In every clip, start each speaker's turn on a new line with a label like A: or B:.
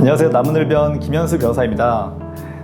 A: 안녕하세요. 남은을변 김현수 변호사입니다.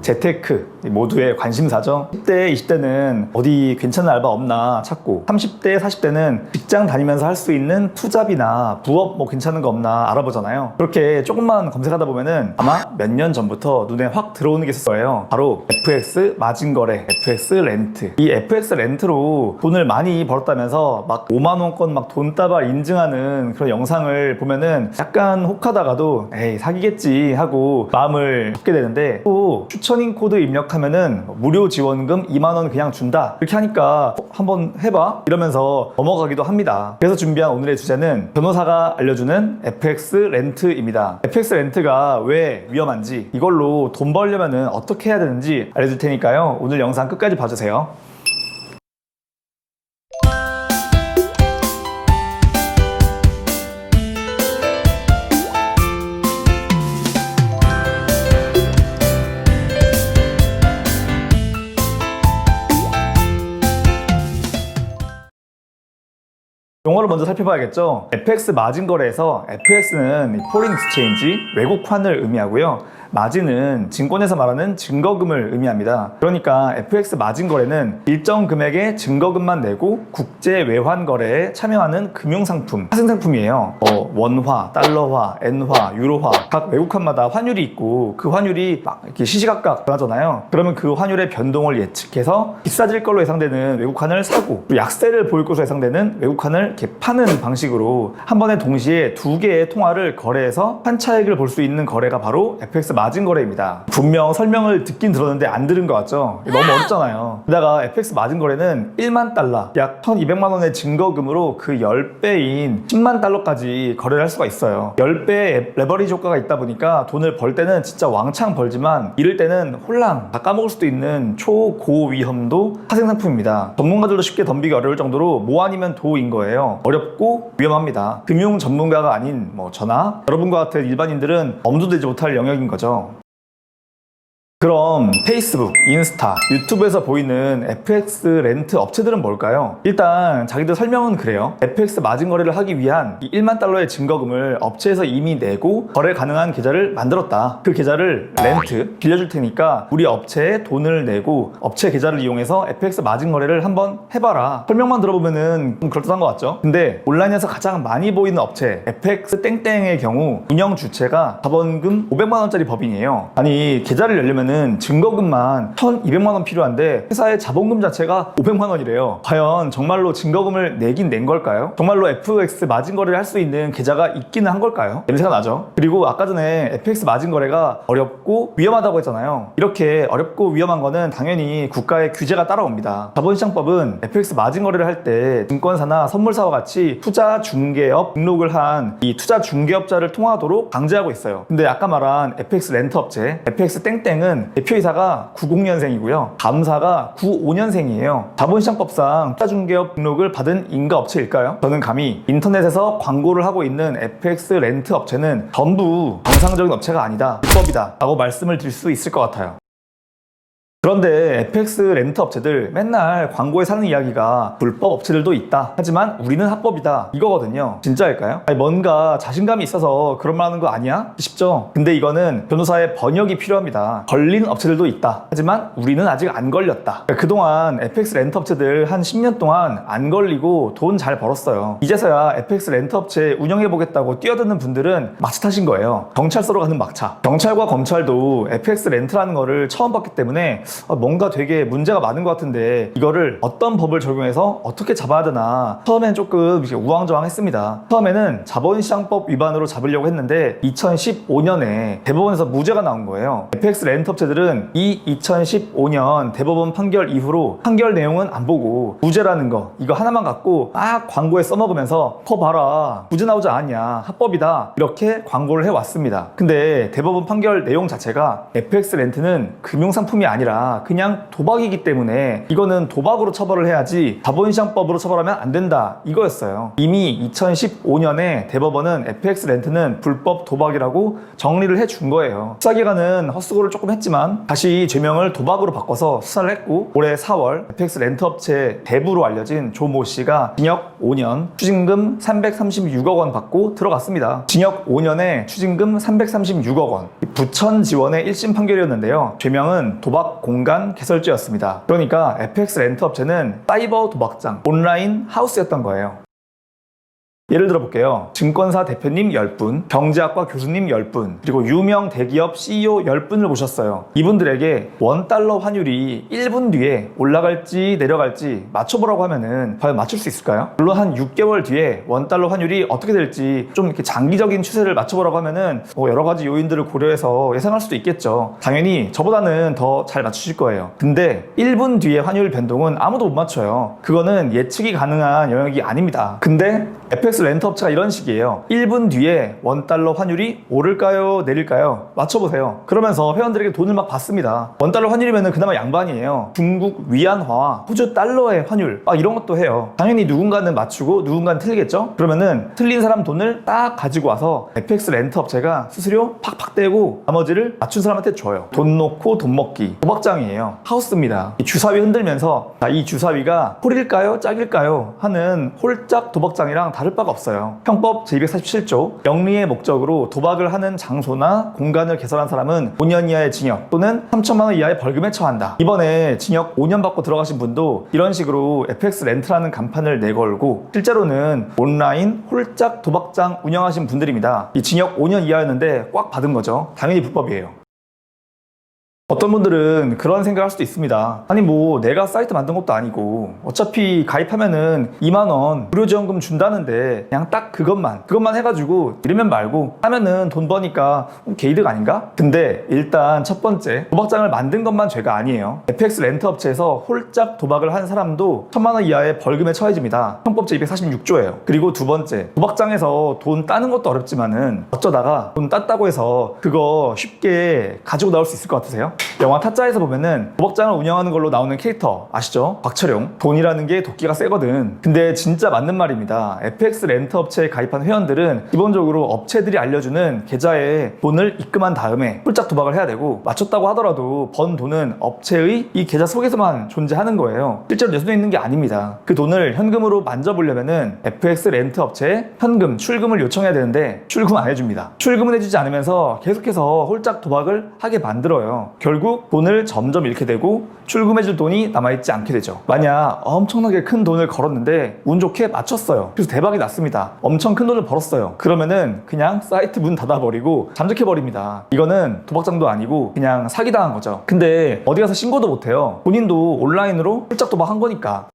A: 재테크 모두의 관심사죠. 10대, 20대는 어디 괜찮은 알바 없나 찾고 30대, 40대는 직장 다니면서 할 수 있는 투잡이나 부업 뭐 괜찮은 거 없나 알아보잖아요. 그렇게 조금만 검색하다 보면은 아마 몇 년 전부터 눈에 확 들어오는 게 있을 거예요. 바로 FX 마진거래, FX 렌트. 이 FX 렌트로 돈을 많이 벌었다면서 막 5만 원권 막 돈다발 인증하는 그런 영상을 보면은 약간 혹하다가도 에이 사기겠지 하고 마음을 접게 되는데, 또 추천인 코드 입력하면은 무료 지원금 2만 원 그냥 준다 이렇게 하니까 한번 해봐 이러면서 넘어가기도 합니다. 그래서 준비한 오늘의 주제는 변호사가 알려주는 FX 렌트입니다. FX 렌트가 왜 위험한지, 이걸로 돈 벌려면은 어떻게 해야 되는지 알려줄 테니까요. 오늘 영상 끝까지 봐주세요. 용어를 먼저 살펴봐야겠죠. FX 마진 거래에서 FX는 포린 익스체인지, 외국 환을 의미하고요. 마진은 증권에서 말하는 증거금을 의미합니다. 그러니까 FX 마진 거래는 일정 금액의 증거금만 내고 국제 외환 거래에 참여하는 금융상품, 파생상품이에요. 원화, 달러화, 엔화, 유로화, 각 외국환마다 환율이 있고 그 환율이 막 이렇게 시시각각 변하잖아요. 그러면 그 환율의 변동을 예측해서 비싸질 걸로 예상되는 외국환을 사고, 또 약세를 보일 것으로 예상되는 외국환을 이렇게 파는 방식으로 한 번에 동시에 두 개의 통화를 거래해서 한 차익을 볼 수 있는 거래가 바로 FX 마진 거래입니다. 분명 설명을 듣긴 들었는데 안 들은 것 같죠? 너무 어렵잖아요. 게다가 FX 마진 거래는 1만 달러, 약 1200만 원의 증거금으로 그 10배인 10만 달러까지 거래를 할 수가 있어요. 10배의 레버리지 효과가 있다 보니까 돈을 벌 때는 진짜 왕창 벌지만 잃을 때는 홀랑 다 까먹을 수도 있는 초고위험도 파생상품입니다. 전문가들도 쉽게 덤비기 어려울 정도로 뭐 아니면 도인 거예요. 어렵고 위험합니다. 금융 전문가가 아닌 저나 여러분과 같은 일반인들은 엄두되지 못할 영역인 거죠. 그럼 페이스북, 인스타, 유튜브에서 보이는 FX 렌트 업체들은 뭘까요? 일단 자기들 설명은 그래요. FX 마진 거래를 하기 위한 이 1만 달러의 증거금을 업체에서 이미 내고 거래 가능한 계좌를 만들었다. 그 계좌를 렌트, 빌려줄 테니까 우리 업체에 돈을 내고 업체 계좌를 이용해서 FX 마진 거래를 한번 해봐라. 설명만 들어보면은 좀 그럴듯한 것 같죠? 근데 온라인에서 가장 많이 보이는 업체 FX 땡땡의 경우 운영 주체가 자본금 500만 원짜리 법인이에요. 아니 계좌를 열려면 증거금만 1,200만 원 필요한데 회사의 자본금 자체가 500만 원이래요. 과연 정말로 증거금을 내긴 낸 걸까요? 정말로 FX 마진 거래를 할 수 있는 계좌가 있기는 한 걸까요? 냄새가 나죠? 그리고 아까 전에 FX 마진 거래가 어렵고 위험하다고 했잖아요. 이렇게 어렵고 위험한 거는 당연히 국가의 규제가 따라옵니다. 자본시장법은 FX 마진 거래를 할 때 증권사나 선물사와 같이 투자 중개업 등록을 한 이 투자 중개업자를 통하도록 강제하고 있어요. 근데 아까 말한 FX 렌트 업체 FX 땡땡은 대표이사가 90년생이고요. 감사가 95년생이에요. 자본시장법상 투자중개업 등록을 받은 인가업체일까요? 저는 감히 인터넷에서 광고를 하고 있는 FX 렌트 업체는 전부 정상적인 업체가 아니다, 불법이다 라고 말씀을 드릴 수 있을 것 같아요. 그런데 FX 렌트 업체들 맨날 광고에 사는 이야기가 불법 업체들도 있다, 하지만 우리는 합법이다 이거거든요. 진짜일까요? 아니, 뭔가 자신감이 있어서 그런 말 하는 거 아니야? 싶죠? 근데 이거는 변호사의 번역이 필요합니다. 걸린 업체들도 있다, 하지만 우리는 아직 안 걸렸다. 그동안 FX 렌트 업체들 한 10년 동안 안 걸리고 돈 잘 벌었어요. 이제서야 FX 렌트 업체 운영해보겠다고 뛰어드는 분들은 막차 타신 거예요. 경찰서로 가는 막차. 경찰과 검찰도 FX 렌트라는 거를 처음 봤기 때문에 뭔가 되게 문제가 많은 것 같은데 이거를 어떤 법을 적용해서 어떻게 잡아야 되나 처음엔 조금 우왕좌왕했습니다. 처음에는 자본시장법 위반으로 잡으려고 했는데 2015년에 대법원에서 무죄가 나온 거예요. FX 렌트 업체들은 이 2015년 대법원 판결 이후로 판결 내용은 안 보고 무죄라는 거 이거 하나만 갖고 막 광고에 써먹으면서 봐라 무죄 나오지 않았냐, 합법이다 이렇게 광고를 해왔습니다. 근데 대법원 판결 내용 자체가 FX 렌트는 금융상품이 아니라 아니라 그냥 도박이기 때문에 이거는 도박으로 처벌을 해야지 자본시장법으로 처벌하면 안 된다, 이거였어요. 이미 2015년에 대법원은 FX 렌트는 불법 도박이라고 정리를 해준 거예요. 수사기관은 헛수고를 조금 했지만 다시 죄명을 도박으로 바꿔서 수사를 했고, 올해 4월 FX 렌트 업체 대부로 알려진 조 모 씨가 징역 5년, 추징금 336억 원 받고 들어갔습니다. 징역 5년에 추징금 336억 원, 부천 지원의 1심 판결이었는데요. 죄명은 도박 공간 개설죄였습니다. 그러니까 FX 렌트 업체는 사이버 도박장, 온라인 하우스였던 거예요. 예를 들어 볼게요. 증권사 대표님 10분, 경제학과 교수님 10분, 그리고 유명 대기업 CEO 10분을 모셨어요. 이분들에게 $1 환율이 1분 뒤에 올라갈지 내려갈지 맞춰보라고 하면은 과연 맞출 수 있을까요? 물론 한 6개월 뒤에 $1 환율이 어떻게 될지 좀 이렇게 장기적인 추세를 맞춰보라고 하면은 여러 가지 요인들을 고려해서 예상할 수도 있겠죠. 당연히 저보다는 더 잘 맞추실 거예요. 근데 1분 뒤의 환율 변동은 아무도 못 맞춰요. 그거는 예측이 가능한 영역이 아닙니다. 근데 FX 렌트 업체가 이런 식이에요. 1분 뒤에 $1 환율이 오를까요 내릴까요? 맞춰보세요. 그러면서 회원들에게 돈을 막 받습니다. $1 환율이면 그나마 양반이에요. 중국 위안화와 호주 달러의 환율 이런 것도 해요. 당연히 누군가는 맞추고 누군가는 틀리겠죠? 그러면은 틀린 사람 돈을 딱 가지고 와서 FX 렌트 업체가 수수료 팍팍 떼고 나머지를 맞춘 사람한테 줘요. 돈 놓고 돈 먹기. 도박장이에요. 하우스입니다. 이 주사위 흔들면서 이 주사위가 홀일까요 짝일까요 하는 홀짝 도박장이랑 다를 바가 없어요. 형법 제247조 영리의 목적으로 도박을 하는 장소나 공간을 개설한 사람은 5년 이하의 징역 또는 3천만 원 이하의 벌금에 처한다. 이번에 징역 5년 받고 들어가신 분도 이런 식으로 FX 렌트라는 간판을 내걸고 실제로는 온라인 홀짝 도박장 운영하신 분들입니다. 이 징역 5년 이하였는데 꽉 받은 거죠. 당연히 불법이에요. 어떤 분들은 그런 생각을 할 수도 있습니다. 아니 내가 사이트 만든 것도 아니고 어차피 가입하면은 2만 원 무료지원금 준다는데 그냥 딱 그것만 해가지고 이러면 말고 하면은 돈 버니까 개이득 아닌가? 근데 일단 첫 번째, 도박장을 만든 것만 죄가 아니에요. FX 렌트 업체에서 홀짝 도박을 한 사람도 1,000만 원 이하의 벌금에 처해집니다. 형법 제246조예요. 그리고 두 번째, 도박장에서 돈 따는 것도 어렵지만은 어쩌다가 돈 땄다고 해서 그거 쉽게 가지고 나올 수 있을 것 같으세요? 영화 타짜에서 보면은 도박장을 운영하는 걸로 나오는 캐릭터 아시죠? 박철용. 돈이라는 게 도끼가 세거든. 근데 진짜 맞는 말입니다. FX 렌트 업체에 가입한 회원들은 기본적으로 업체들이 알려주는 계좌에 돈을 입금한 다음에 홀짝 도박을 해야 되고, 맞췄다고 하더라도 번 돈은 업체의 이 계좌 속에서만 존재하는 거예요. 실제로 내 손에 있는 게 아닙니다. 그 돈을 현금으로 만져보려면은 FX 렌트 업체에 현금, 출금을 요청해야 되는데 출금 안 해줍니다. 출금을 해주지 않으면서 계속해서 홀짝 도박을 하게 만들어요. 결국 돈을 점점 잃게 되고 출금해줄 돈이 남아있지 않게 되죠. 만약 엄청나게 큰 돈을 걸었는데 운 좋게 맞췄어요. 그래서 대박이 났습니다. 엄청 큰 돈을 벌었어요. 그러면은 그냥 사이트 문 닫아버리고 잠적해버립니다. 이거는 도박장도 아니고 그냥 사기당한 거죠. 근데 어디 가서 신고도 못해요. 본인도 온라인으로 홀짝 도박한 거니까.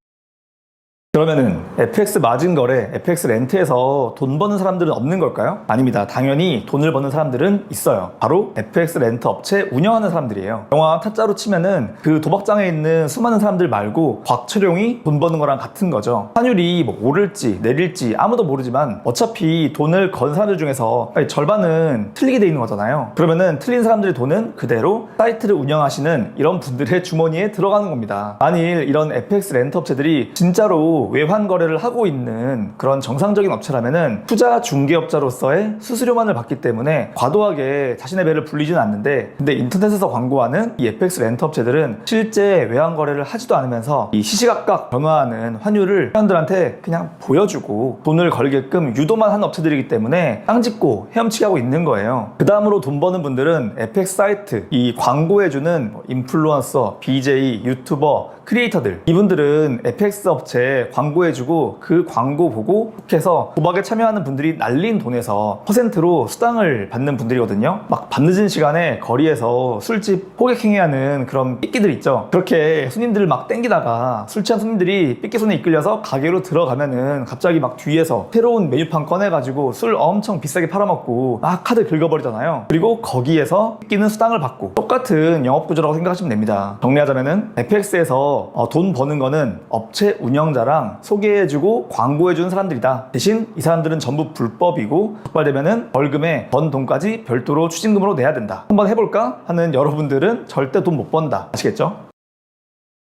A: 그러면은 FX 마진 거래, FX 렌트에서 돈 버는 사람들은 없는 걸까요? 아닙니다. 당연히 돈을 버는 사람들은 있어요. 바로 FX 렌트 업체 운영하는 사람들이에요. 영화 타짜로 치면은 그 도박장에 있는 수많은 사람들 말고 곽철용이 돈 버는 거랑 같은 거죠. 환율이 오를지 내릴지 아무도 모르지만 어차피 돈을 건 사람들 중에서 절반은 틀리게 돼 있는 거잖아요. 그러면은 틀린 사람들의 돈은 그대로 사이트를 운영하시는 이런 분들의 주머니에 들어가는 겁니다. 만일 이런 FX 렌트 업체들이 진짜로 외환 거래를 하고 있는 그런 정상적인 업체라면은 투자 중개업자로서의 수수료만을 받기 때문에 과도하게 자신의 배를 불리지는 않는데, 근데 인터넷에서 광고하는 이 FX 렌트 업체들은 실제 외환 거래를 하지도 않으면서 이 시시각각 변화하는 환율을 회원들한테 그냥 보여주고 돈을 걸게끔 유도만 하는 업체들이기 때문에 땅짓고 헤엄치게 하고 있는 거예요. 그 다음으로 돈 버는 분들은 FX 사이트, 이 광고해주는 인플루언서, BJ, 유튜버, 크리에이터들, 이분들은 FX 업체에 광고해주고 그 광고 보고 혹해서 도박에 참여하는 분들이 날린 돈에서 퍼센트로 수당을 받는 분들이거든요. 막 밤늦은 시간에 거리에서 술집 호객행위하는 그런 삐끼들 있죠. 그렇게 손님들을 막 땡기다가 술 취한 손님들이 삐끼 손에 이끌려서 가게로 들어가면은 갑자기 막 뒤에서 새로운 메뉴판 꺼내가지고 술 엄청 비싸게 팔아먹고 막 카드 긁어버리잖아요. 그리고 거기에서 삐끼는 수당을 받고, 똑같은 영업구조라고 생각하시면 됩니다. 정리하자면은 FX에서 그래서 돈 버는 거는 업체 운영자랑 소개해주고 광고해주는 사람들이다. 대신 이 사람들은 전부 불법이고 적발되면은 벌금에 번 돈까지 별도로 추징금으로 내야 된다. 한번 해볼까 하는 여러분들은 절대 돈 못 번다. 아시겠죠?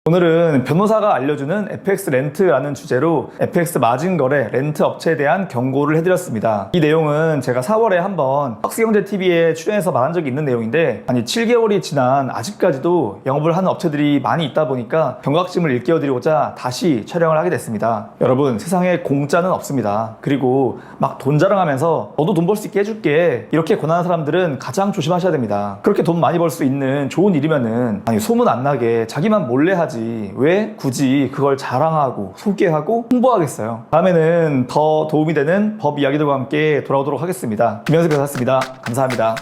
A: 오늘은 변호사가 알려주는 FX 렌트라는 주제로 FX 마진거래 렌트 업체에 대한 경고를 해드렸습니다. 이 내용은 제가 4월에 한번 박스경제TV에 출연해서 말한 적이 있는 내용인데, 아니 7개월이 지난 아직까지도 영업을 하는 업체들이 많이 있다 보니까 경각심을 일깨워드리고자 다시 촬영을 하게 됐습니다. 여러분, 세상에 공짜는 없습니다. 그리고 막 돈 자랑하면서 너도 돈 벌 수 있게 해줄게 이렇게 권하는 사람들은 가장 조심하셔야 됩니다. 그렇게 돈 많이 벌 수 있는 좋은 일이면은 아니 소문 안 나게 자기만 몰래 하지 왜 굳이 그걸 자랑하고 소개하고 홍보하겠어요. 다음에는 더 도움이 되는 법 이야기들과 함께 돌아오도록 하겠습니다. 김현석 변호사였습니다. 감사합니다.